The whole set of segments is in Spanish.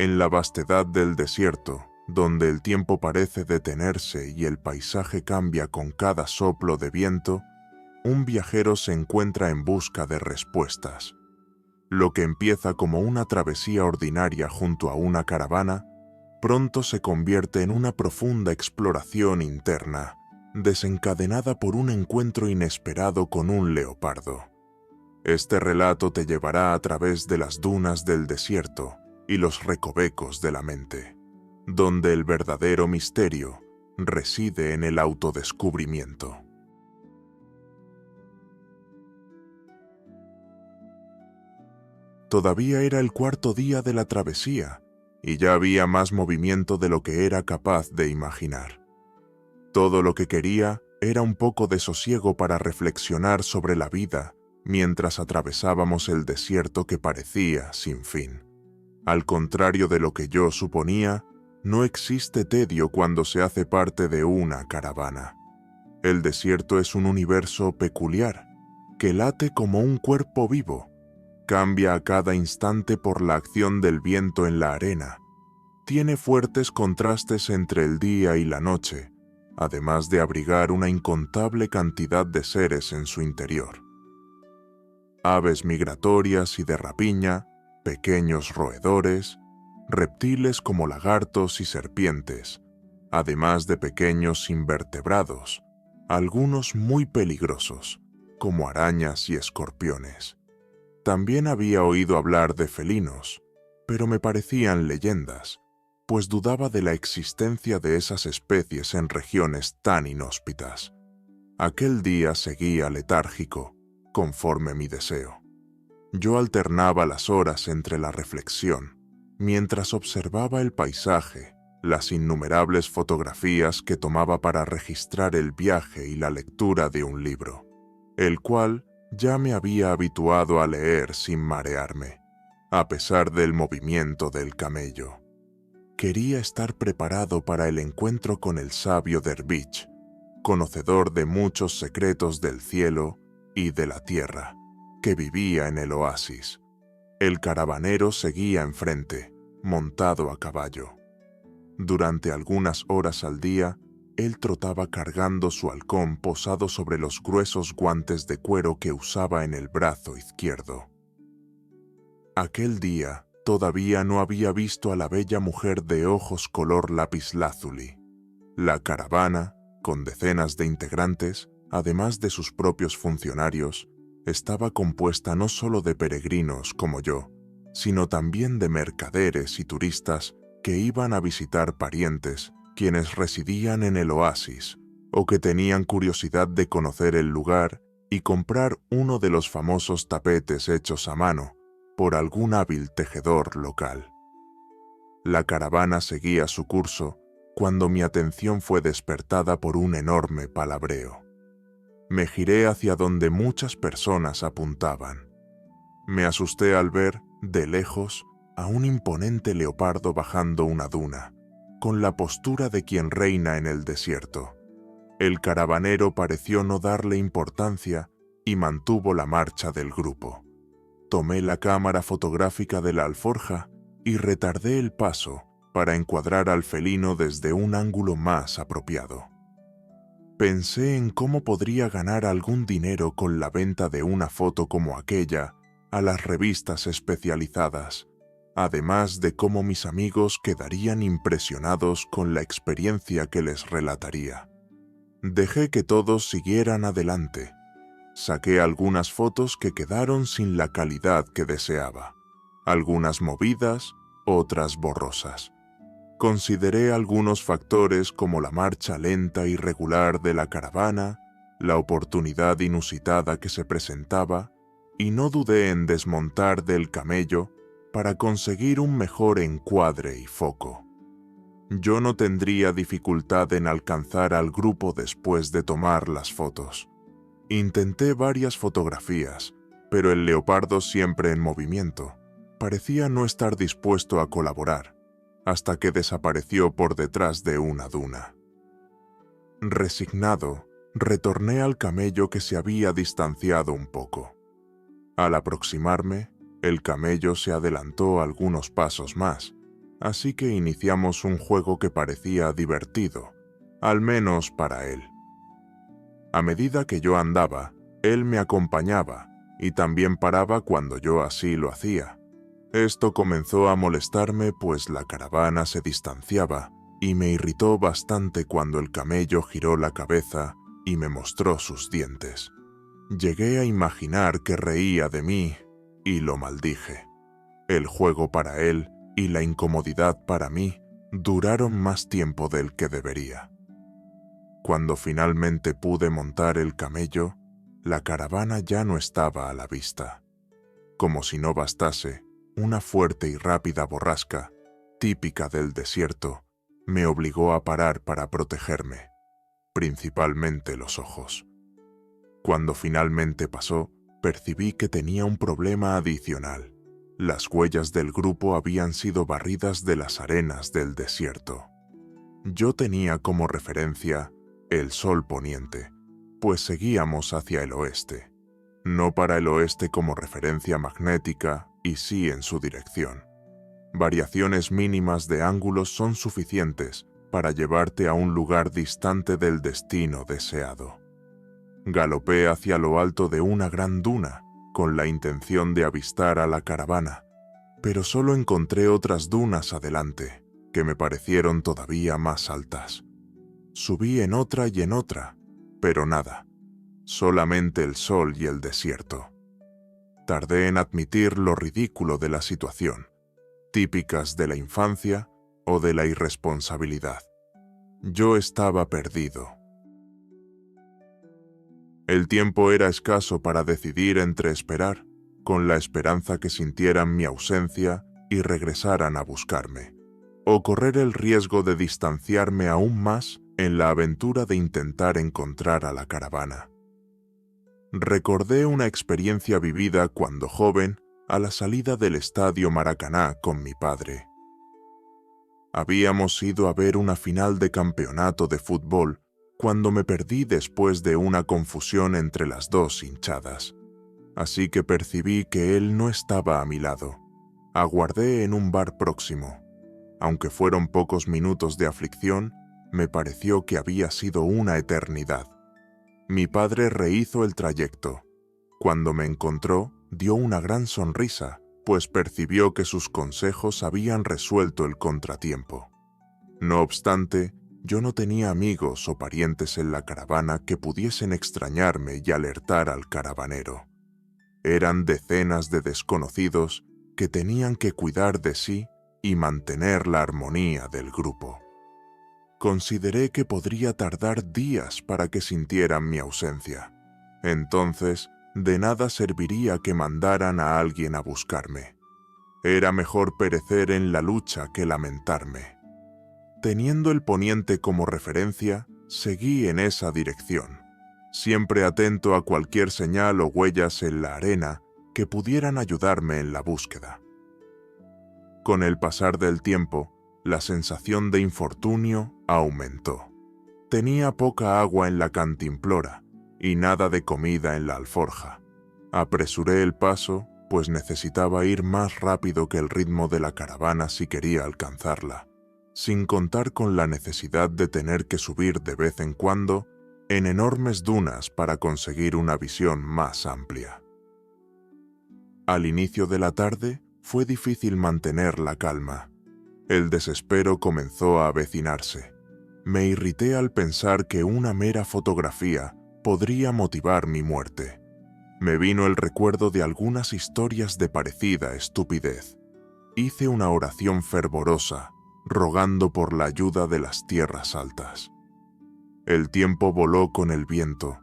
En la vastedad del desierto, donde el tiempo parece detenerse y el paisaje cambia con cada soplo de viento, un viajero se encuentra en busca de respuestas. Lo que empieza como una travesía ordinaria junto a una caravana, pronto se convierte en una profunda exploración interna, desencadenada por un encuentro inesperado con un leopardo. Este relato te llevará a través de las dunas del desierto y los recovecos de la mente, donde el verdadero misterio reside en el autodescubrimiento. Todavía era el cuarto día de la travesía, y ya había más movimiento de lo que era capaz de imaginar. Todo lo que quería era un poco de sosiego para reflexionar sobre la vida mientras atravesábamos el desierto que parecía sin fin. Al contrario de lo que yo suponía, no existe tedio cuando se hace parte de una caravana. El desierto es un universo peculiar, que late como un cuerpo vivo. Cambia a cada instante por la acción del viento en la arena. Tiene fuertes contrastes entre el día y la noche, además de abrigar una incontable cantidad de seres en su interior. Aves migratorias y de rapiña, pequeños roedores, reptiles como lagartos y serpientes, además de pequeños invertebrados, algunos muy peligrosos, como arañas y escorpiones. También había oído hablar de felinos, pero me parecían leyendas, pues dudaba de la existencia de esas especies en regiones tan inhóspitas. Aquel día seguía letárgico, conforme mi deseo. Yo alternaba las horas entre la reflexión, mientras observaba el paisaje, las innumerables fotografías que tomaba para registrar el viaje y la lectura de un libro, el cual ya me había habituado a leer sin marearme, a pesar del movimiento del camello. Quería estar preparado para el encuentro con el sabio derviche, conocedor de muchos secretos del cielo y de la tierra, que vivía en el oasis. El caravanero seguía enfrente, montado a caballo. Durante algunas horas al día, él trotaba cargando su halcón posado sobre los gruesos guantes de cuero que usaba en el brazo izquierdo. Aquel día todavía no había visto a la bella mujer de ojos color lapislázuli. La caravana, con decenas de integrantes, además de sus propios funcionarios, estaba compuesta no solo de peregrinos como yo, sino también de mercaderes y turistas que iban a visitar parientes, quienes residían en el oasis, o que tenían curiosidad de conocer el lugar y comprar uno de los famosos tapetes hechos a mano por algún hábil tejedor local. La caravana seguía su curso cuando mi atención fue despertada por un enorme palabreo. Me giré hacia donde muchas personas apuntaban. Me asusté al ver, de lejos, a un imponente leopardo bajando una duna, con la postura de quien reina en el desierto. El caravanero pareció no darle importancia y mantuvo la marcha del grupo. Tomé la cámara fotográfica de la alforja y retardé el paso para encuadrar al felino desde un ángulo más apropiado. Pensé en cómo podría ganar algún dinero con la venta de una foto como aquella a las revistas especializadas, además de cómo mis amigos quedarían impresionados con la experiencia que les relataría. Dejé que todos siguieran adelante. Saqué algunas fotos que quedaron sin la calidad que deseaba, algunas movidas, otras borrosas. Consideré algunos factores como la marcha lenta y regular de la caravana, la oportunidad inusitada que se presentaba, y no dudé en desmontar del camello para conseguir un mejor encuadre y foco. Yo no tendría dificultad en alcanzar al grupo después de tomar las fotos. Intenté varias fotografías, pero el leopardo, siempre en movimiento, parecía no estar dispuesto a colaborar, hasta que desapareció por detrás de una duna. Resignado, retorné al camello que se había distanciado un poco. Al aproximarme, el camello se adelantó algunos pasos más, así que iniciamos un juego que parecía divertido, al menos para él. A medida que yo andaba, él me acompañaba y también paraba cuando yo así lo hacía. Esto comenzó a molestarme pues la caravana se distanciaba y me irritó bastante cuando el camello giró la cabeza y me mostró sus dientes. Llegué a imaginar que reía de mí y lo maldije. El juego para él y la incomodidad para mí duraron más tiempo del que debería. Cuando finalmente pude montar el camello, la caravana ya no estaba a la vista. Como si no bastase, una fuerte y rápida borrasca, típica del desierto, me obligó a parar para protegerme, principalmente los ojos. Cuando finalmente pasó, percibí que tenía un problema adicional. Las huellas del grupo habían sido barridas de las arenas del desierto. Yo tenía como referencia el sol poniente, pues seguíamos hacia el oeste. No para el oeste como referencia magnética, y sí en su dirección. Variaciones mínimas de ángulos son suficientes para llevarte a un lugar distante del destino deseado. Galopé hacia lo alto de una gran duna, con la intención de avistar a la caravana, pero solo encontré otras dunas adelante, que me parecieron todavía más altas. Subí en otra y en otra, pero nada, solamente el sol y el desierto. Tardé en admitir lo ridículo de la situación, típicas de la infancia o de la irresponsabilidad. Yo estaba perdido. El tiempo era escaso para decidir entre esperar, con la esperanza que sintieran mi ausencia y regresaran a buscarme, o correr el riesgo de distanciarme aún más en la aventura de intentar encontrar a la caravana. Recordé una experiencia vivida cuando joven a la salida del estadio Maracaná con mi padre. Habíamos ido a ver una final de campeonato de fútbol cuando me perdí después de una confusión entre las dos hinchadas, así que percibí que él no estaba a mi lado. Aguardé en un bar próximo. Aunque fueron pocos minutos de aflicción, me pareció que había sido una eternidad. Mi padre rehizo el trayecto. Cuando me encontró, dio una gran sonrisa, pues percibió que sus consejos habían resuelto el contratiempo. No obstante, yo no tenía amigos o parientes en la caravana que pudiesen extrañarme y alertar al caravanero. Eran decenas de desconocidos que tenían que cuidar de sí y mantener la armonía del grupo. Consideré que podría tardar días para que sintieran mi ausencia. Entonces, de nada serviría que mandaran a alguien a buscarme. Era mejor perecer en la lucha que lamentarme. Teniendo el poniente como referencia, seguí en esa dirección, siempre atento a cualquier señal o huellas en la arena que pudieran ayudarme en la búsqueda. Con el pasar del tiempo, la sensación de infortunio aumentó. Tenía poca agua en la cantimplora y nada de comida en la alforja. Apresuré el paso, pues necesitaba ir más rápido que el ritmo de la caravana si quería alcanzarla, sin contar con la necesidad de tener que subir de vez en cuando en enormes dunas para conseguir una visión más amplia. Al inicio de la tarde fue difícil mantener la calma. El desespero comenzó a avecinarse. Me irrité al pensar que una mera fotografía podría motivar mi muerte. Me vino el recuerdo de algunas historias de parecida estupidez. Hice una oración fervorosa, rogando por la ayuda de las tierras altas. El tiempo voló con el viento,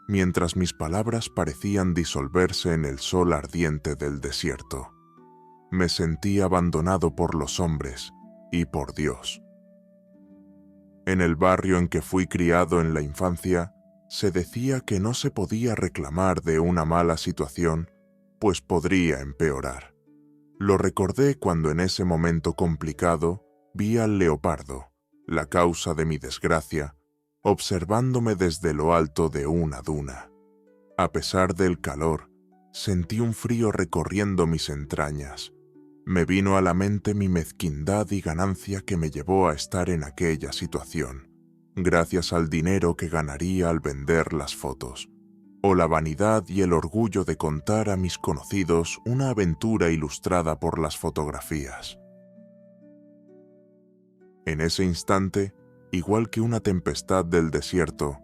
mientras mis palabras parecían disolverse en el sol ardiente del desierto. Me sentí abandonado por los hombres y por Dios. En el barrio en que fui criado en la infancia, se decía que no se podía reclamar de una mala situación, pues podría empeorar. Lo recordé cuando en ese momento complicado vi al leopardo, la causa de mi desgracia, observándome desde lo alto de una duna. A pesar del calor, sentí un frío recorriendo mis entrañas. Me vino a la mente mi mezquindad y ganancia que me llevó a estar en aquella situación, gracias al dinero que ganaría al vender las fotos, o la vanidad y el orgullo de contar a mis conocidos una aventura ilustrada por las fotografías. En ese instante, igual que una tempestad del desierto,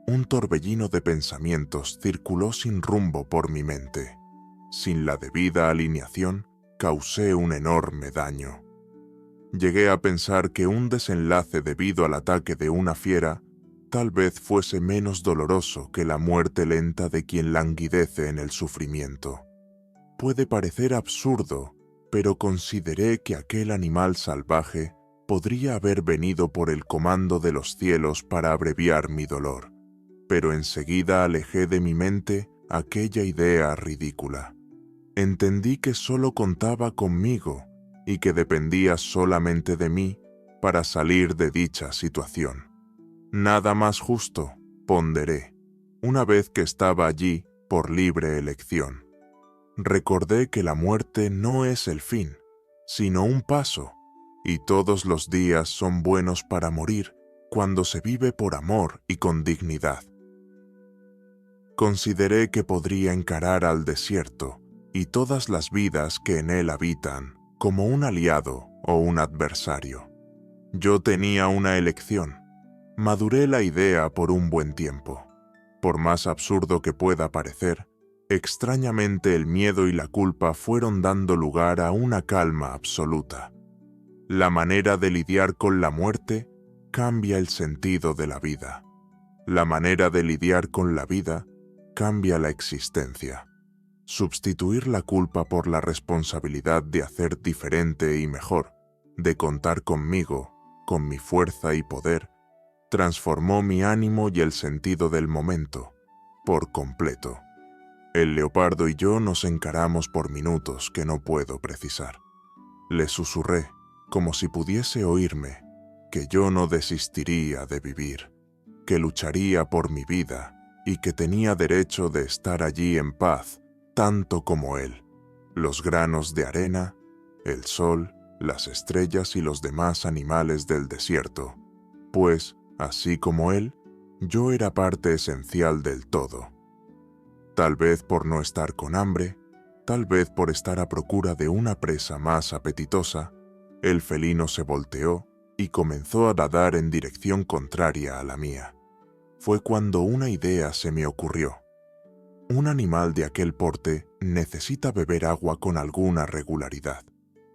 un torbellino de pensamientos circuló sin rumbo por mi mente. Sin la debida alineación, causé un enorme daño. Llegué a pensar que un desenlace debido al ataque de una fiera tal vez fuese menos doloroso que la muerte lenta de quien languidece en el sufrimiento. Puede parecer absurdo, pero consideré que aquel animal salvaje podría haber venido por el comando de los cielos para abreviar mi dolor, pero enseguida alejé de mi mente aquella idea ridícula. Entendí que solo contaba conmigo y que dependía solamente de mí para salir de dicha situación. Nada más justo, ponderé, una vez que estaba allí por libre elección. Recordé que la muerte no es el fin, sino un paso, y todos los días son buenos para morir cuando se vive por amor y con dignidad. Consideré que podría encarar al desierto y todas las vidas que en él habitan como un aliado o un adversario. Yo tenía una elección. Maduré la idea por un buen tiempo. Por más absurdo que pueda parecer, extrañamente el miedo y la culpa fueron dando lugar a una calma absoluta. La manera de lidiar con la muerte cambia el sentido de la vida. La manera de lidiar con la vida cambia la existencia. Sustituir la culpa por la responsabilidad de hacer diferente y mejor, de contar conmigo, con mi fuerza y poder, transformó mi ánimo y el sentido del momento, por completo. El leopardo y yo nos encaramos por minutos que no puedo precisar. Le susurré, como si pudiese oírme, que yo no desistiría de vivir, que lucharía por mi vida y que tenía derecho de estar allí en paz, tanto como él, los granos de arena, el sol, las estrellas y los demás animales del desierto, pues, así como él, yo era parte esencial del todo. Tal vez por no estar con hambre, tal vez por estar a procura de una presa más apetitosa, el felino se volteó y comenzó a nadar en dirección contraria a la mía. Fue cuando una idea se me ocurrió. Un animal de aquel porte necesita beber agua con alguna regularidad.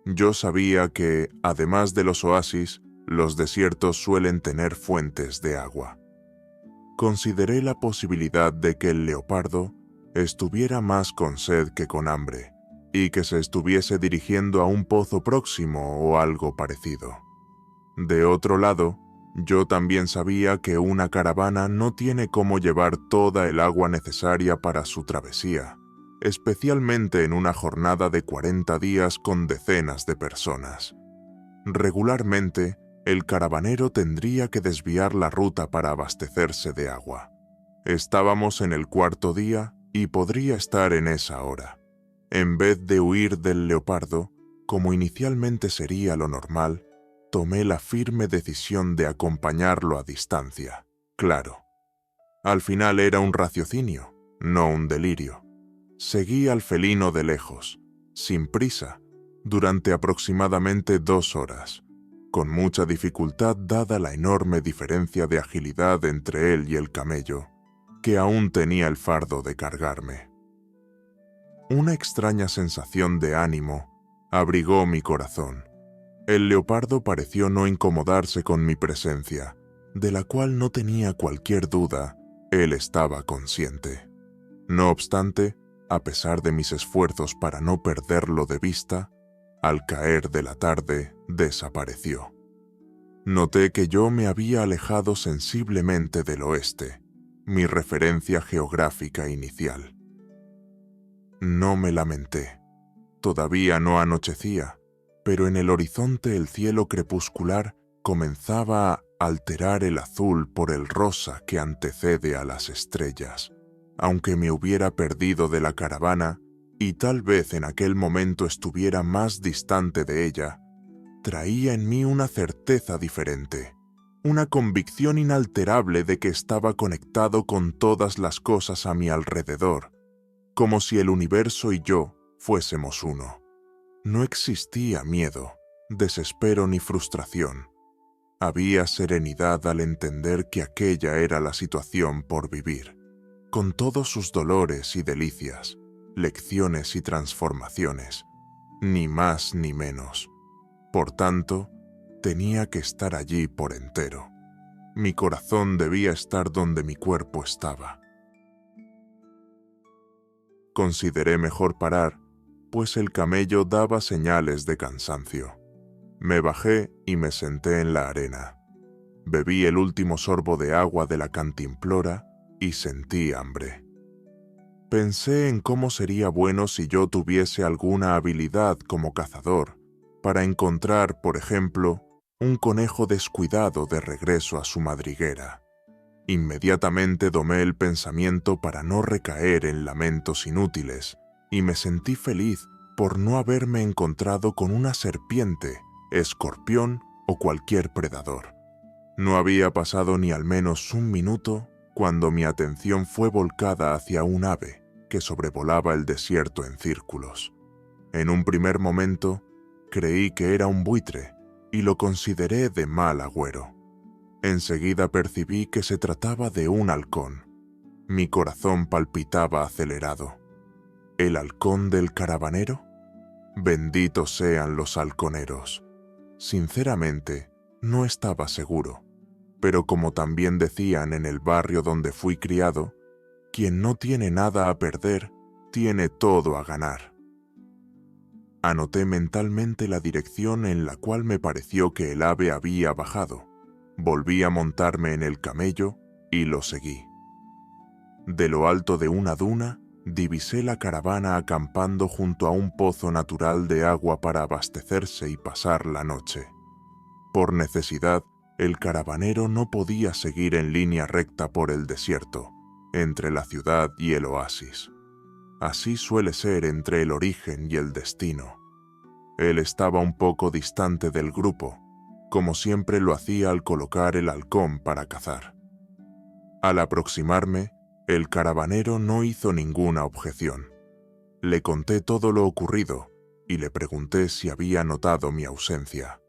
Yo sabía que, además de los oasis, los desiertos suelen tener fuentes de agua. Consideré la posibilidad de que el leopardo estuviera más con sed que con hambre, y que se estuviese dirigiendo a un pozo próximo o algo parecido. De otro lado, yo también sabía que una caravana no tiene cómo llevar toda el agua necesaria para su travesía, especialmente en una jornada de 40 días con decenas de personas. Regularmente, el caravanero tendría que desviar la ruta para abastecerse de agua. Estábamos en el 4.º día y podría estar en esa hora. En vez de huir del leopardo, como inicialmente sería lo normal, tomé la firme decisión de acompañarlo a distancia. Claro. Al final era un raciocinio, no un delirio. Seguí al felino de lejos, sin prisa, durante aproximadamente 2 horas, con mucha dificultad dada la enorme diferencia de agilidad entre él y el camello, que aún tenía el fardo de cargarme. Una extraña sensación de ánimo abrigó mi corazón. El leopardo pareció no incomodarse con mi presencia, de la cual no tenía cualquier duda, él estaba consciente. No obstante, a pesar de mis esfuerzos para no perderlo de vista, al caer de la tarde desapareció. Noté que yo me había alejado sensiblemente del oeste, mi referencia geográfica inicial. No me lamenté. Todavía no anochecía, pero en el horizonte el cielo crepuscular comenzaba a alterar el azul por el rosa que antecede a las estrellas. Aunque me hubiera perdido de la caravana, y tal vez en aquel momento estuviera más distante de ella, traía en mí una certeza diferente, una convicción inalterable de que estaba conectado con todas las cosas a mi alrededor, como si el universo y yo fuésemos uno. No existía miedo, desespero ni frustración. Había serenidad al entender que aquella era la situación por vivir, con todos sus dolores y delicias, lecciones y transformaciones, ni más ni menos. Por tanto, tenía que estar allí por entero. Mi corazón debía estar donde mi cuerpo estaba. Consideré mejor parar, pues el camello daba señales de cansancio. Me bajé y me senté en la arena. Bebí el último sorbo de agua de la cantimplora y sentí hambre. Pensé en cómo sería bueno si yo tuviese alguna habilidad como cazador, para encontrar, por ejemplo, un conejo descuidado de regreso a su madriguera. Inmediatamente domé el pensamiento para no recaer en lamentos inútiles, y me sentí feliz por no haberme encontrado con una serpiente, escorpión o cualquier predador. No había pasado ni al menos un minuto cuando mi atención fue volcada hacia un ave que sobrevolaba el desierto en círculos. En un primer momento, creí que era un buitre y lo consideré de mal agüero. Enseguida percibí que se trataba de un halcón. Mi corazón palpitaba acelerado. ¿El halcón del caravanero? Benditos sean los halconeros. Sinceramente, no estaba seguro, pero como también decían en el barrio donde fui criado, quien no tiene nada a perder, tiene todo a ganar. Anoté mentalmente la dirección en la cual me pareció que el ave había bajado. Volví a montarme en el camello y lo seguí. De lo alto de una duna, divisé la caravana acampando junto a un pozo natural de agua para abastecerse y pasar la noche. Por necesidad, el caravanero no podía seguir en línea recta por el desierto, entre la ciudad y el oasis. Así suele ser entre el origen y el destino. Él estaba un poco distante del grupo, como siempre lo hacía al colocar el halcón para cazar. Al aproximarme, el caravanero no hizo ninguna objeción. Le conté todo lo ocurrido y le pregunté si había notado mi ausencia.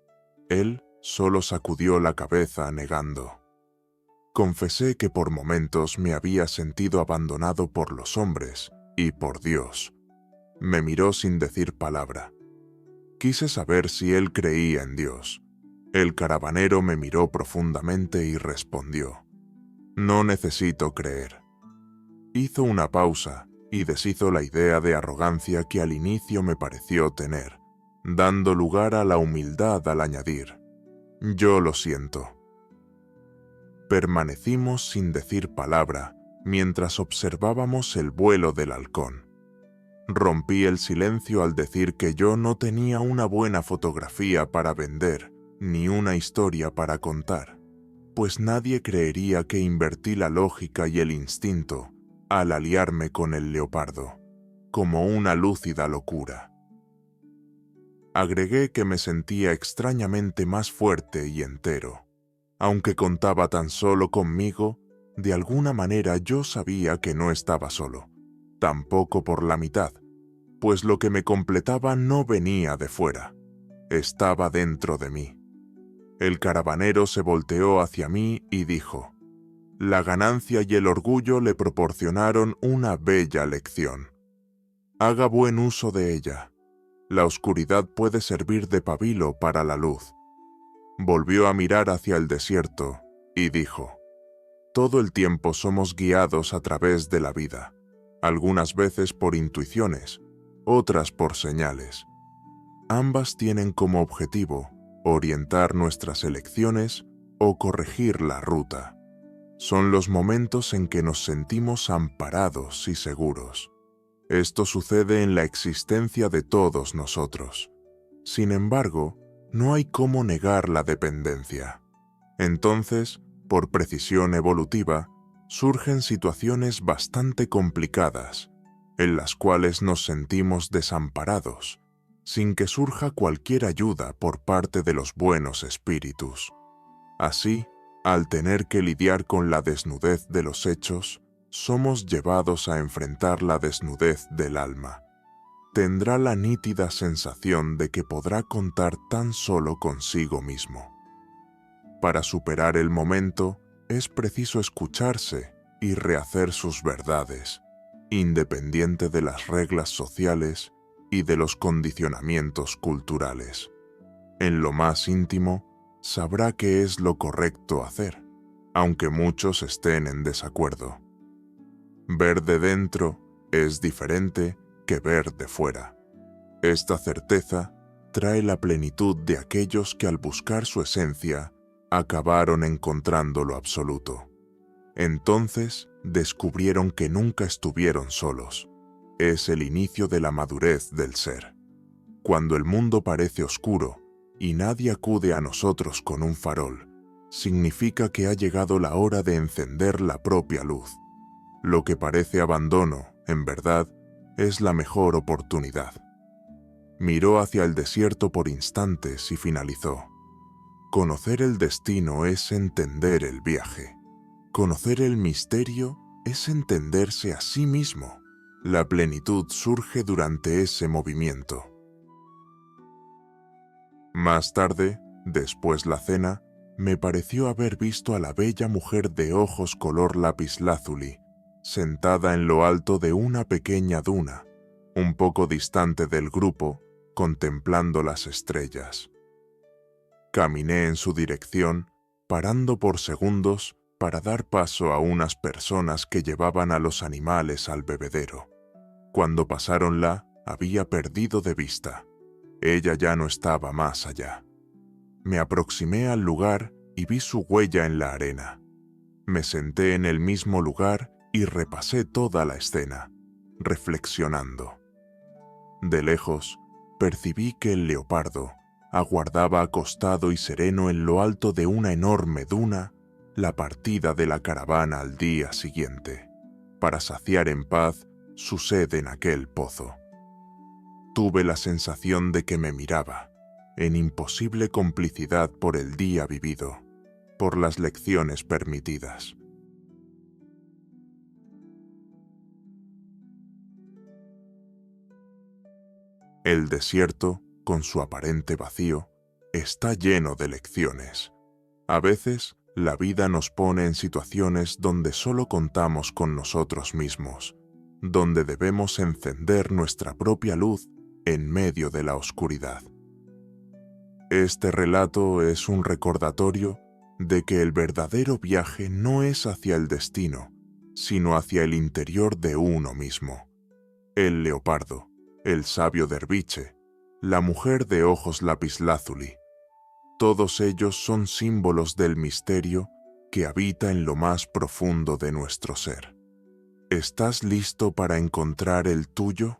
Él solo sacudió la cabeza negando. Confesé que por momentos me había sentido abandonado por los hombres y por Dios. Me miró sin decir palabra. Quise saber si él creía en Dios. El caravanero me miró profundamente y respondió: «No necesito creer». Hizo una pausa y deshizo la idea de arrogancia que al inicio me pareció tener, dando lugar a la humildad al añadir: «Yo lo siento». Permanecimos sin decir palabra mientras observábamos el vuelo del halcón. Rompí el silencio al decir que yo no tenía una buena fotografía para vender, ni una historia para contar, pues nadie creería que invertí la lógica y el instinto al aliarme con el leopardo, como una lúcida locura. Agregué que me sentía extrañamente más fuerte y entero. Aunque contaba tan solo conmigo, de alguna manera yo sabía que no estaba solo, tampoco por la mitad, pues lo que me completaba no venía de fuera, estaba dentro de mí. El caravanero se volteó hacia mí y dijo: «La ganancia y el orgullo le proporcionaron una bella lección. Haga buen uso de ella. La oscuridad puede servir de pabilo para la luz». Volvió a mirar hacia el desierto y dijo: «Todo el tiempo somos guiados a través de la vida, algunas veces por intuiciones, otras por señales. Ambas tienen como objetivo orientar nuestras elecciones o corregir la ruta. Son los momentos en que nos sentimos amparados y seguros. Esto sucede en la existencia de todos nosotros. Sin embargo, no hay cómo negar la dependencia. Entonces, por precisión evolutiva, surgen situaciones bastante complicadas. en las cuales nos sentimos desamparados, sin que surja cualquier ayuda por parte de los buenos espíritus. Así, al tener que lidiar con la desnudez de los hechos, somos llevados a enfrentar la desnudez del alma. Tendrá la nítida sensación de que podrá contar tan solo consigo mismo. Para superar el momento, es preciso escucharse y rehacer sus verdades, independiente de las reglas sociales y de los condicionamientos culturales. En lo más íntimo, sabrá qué es lo correcto hacer, aunque muchos estén en desacuerdo. Ver de dentro es diferente que ver de fuera. Esta certeza trae la plenitud de aquellos que al buscar su esencia acabaron encontrando lo absoluto. Entonces descubrieron que nunca estuvieron solos. Es el inicio de la madurez del ser. Cuando el mundo parece oscuro y nadie acude a nosotros con un farol, significa que ha llegado la hora de encender la propia luz. Lo que parece abandono, en verdad, es la mejor oportunidad. Miró hacia el desierto por instantes y finalizó. Conocer el destino es entender el viaje. Conocer el misterio es entenderse a sí mismo. La plenitud surge durante ese movimiento. Más tarde, después la cena, me pareció haber visto a la bella mujer de ojos color lapislázuli, sentada en lo alto de una pequeña duna, un poco distante del grupo, contemplando las estrellas. Caminé en su dirección, parando por segundos para dar paso a unas personas que llevaban a los animales al bebedero. Cuando pasaron la había perdido de vista. Ella ya no estaba más allá. Me aproximé al lugar y vi su huella en la arena. Me senté en el mismo lugar y repasé toda la escena, reflexionando. De lejos, percibí que el leopardo aguardaba acostado y sereno en lo alto de una enorme duna la partida de la caravana al día siguiente, para saciar en paz su sed en aquel pozo. Tuve la sensación de que me miraba, en imposible complicidad por el día vivido, por las lecciones permitidas. El desierto, con su aparente vacío, está lleno de lecciones. A veces, la vida nos pone en situaciones donde solo contamos con nosotros mismos, donde debemos encender nuestra propia luz en medio de la oscuridad. Este relato es un recordatorio de que el verdadero viaje no es hacia el destino, sino hacia el interior de uno mismo. El leopardo, el sabio derviche, la mujer de ojos lapislázuli, todos ellos son símbolos del misterio que habita en lo más profundo de nuestro ser. ¿Estás listo para encontrar el tuyo?